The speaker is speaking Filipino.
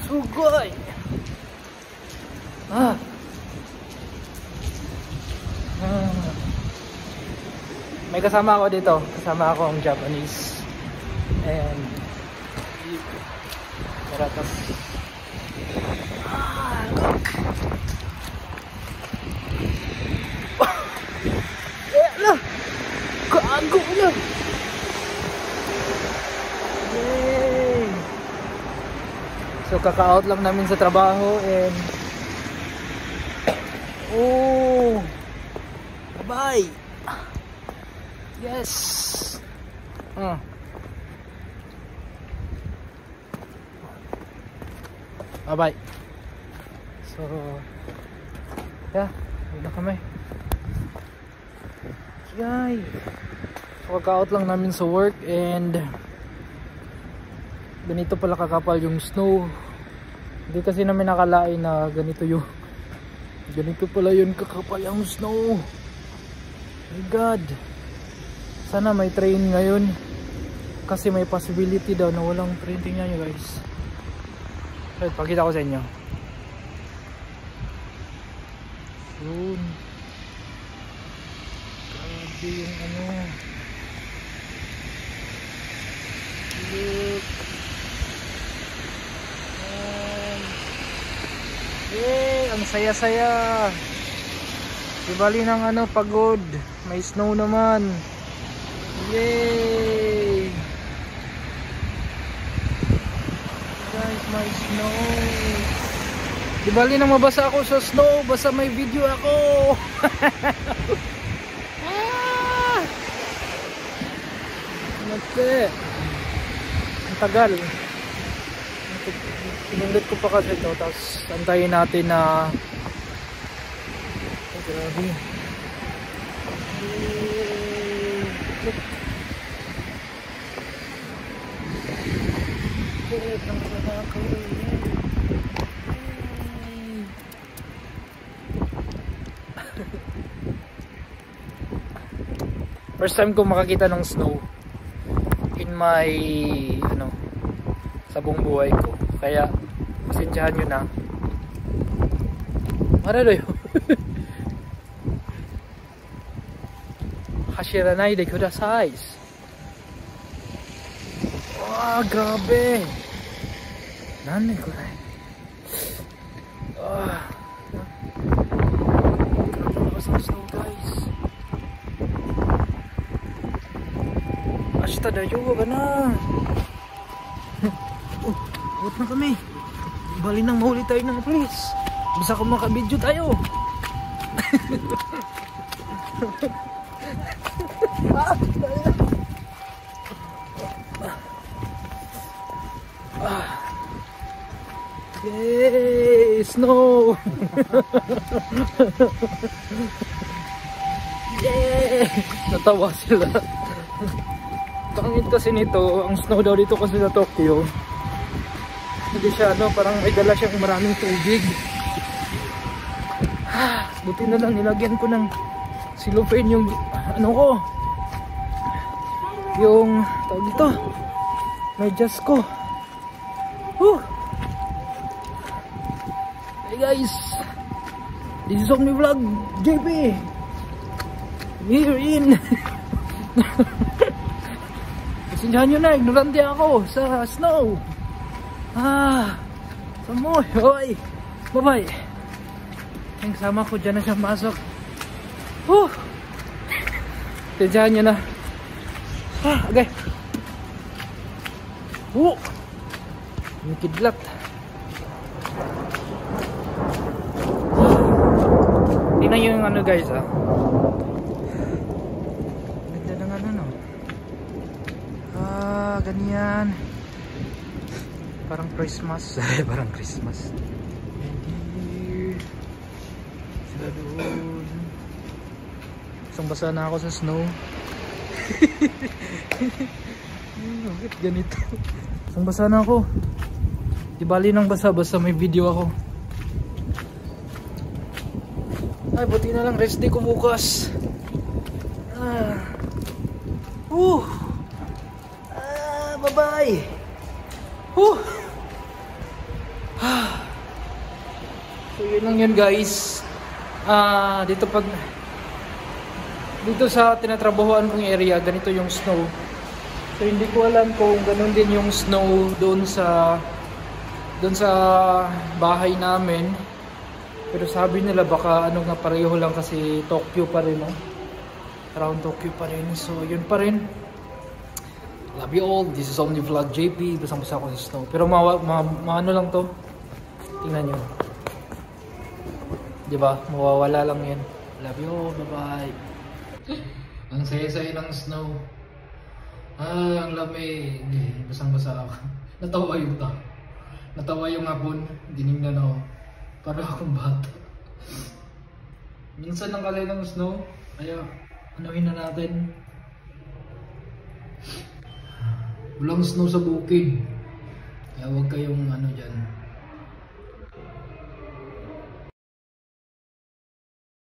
Sugoi. May kasama ako dito. Kasama ako ang Japanese. And karatas. Look. Lah. Gago na. Yay. So kaka-out lang namin sa trabaho and oh. Bye. Yes. Bye-bye. So, yeah, yun na kami. Yay. So, kaka-out lang namin sa work and ganito pala kakapal yung snow. Hindi kasi namin nakalain na ganito pala yun kakapal yung snow. My God. Sana may train ngayon kasi may possibility daw na walang train. Tingnan nyo guys. So, pakita ko sa inyo. Yun. Grabe yung ano. Look. Yay! Ang saya-saya. Ibali ng ano, pagod. May snow naman. Yay! Guys, may snow. Ibali nang mabasa ako sa snow. Basta may video ako. Nate. Ang tagal. Pinundot ko pa kasi ito. Tapos antayin natin na grabe. First time ko makakita ng snow in my sa buong buhay ko. Kaya pasensyahan nyo na. Marado yun. Hashiranai de kudasai. Wow, grabe. Nani ko na. Grabe sa snow guys. Ashita dayo ka na. Uot na kami. Bali nang mahuli tayo ng police. Bisa ko makabidyo tayo. Yay! Snow! Yay! Natawa sila. Pangit kasi nito, ang snow daw dito kasi sa Tokyo. Hindi siya parang may dala siyang maraming tubig. Buti na lang nilagyan ko ng cellophane yung ko. Yung tawag dito. May just ko. Hey guys, this is Omni Vlog JP. Here in Pasinjahan nyo na, ignorante ako sa snow. Samoy, hoy. Bye bye. Yung kasama ko dyan na siya masok. Pasinjahan nyo na. Okay. Yung kidlat. Tingnan nyo yung guys ganda ng ganyan. Parang Christmas. Parang Christmas. Sila doon. Isang basa na ako sa snow. Bakit ganito? Isang basa na ako. Di bali ng basa-basa may video ako. Ay, buti na lang rest day ko bukas. Ay! Whew! So yun lang yun guys. Dito sa tinatrabahoan kong area, ganito yung snow. So hindi ko alam kung ganun din yung snow doon sa bahay namin. Pero sabi nila baka ano nga pareho lang kasi Tokyo pa rin, no? Around Tokyo pa rin. So yun pa rin. Love you all. This is Omni Vlog JP. Basang-basa ako sa snow. Pero ano lang to. Tingnan nyo. Diba? Mawawala lang yan. Love you all. Bye-bye. Ang saya-saya ng snow. Ang lamig. Basang-basa ako. Natawa yung hapon. Dinignan ako. Para akong bata. Minsan ang kalay ng snow. Kaya anuhin na natin. Walang snow sa bukid. Kaya huwag kayong ano dyan.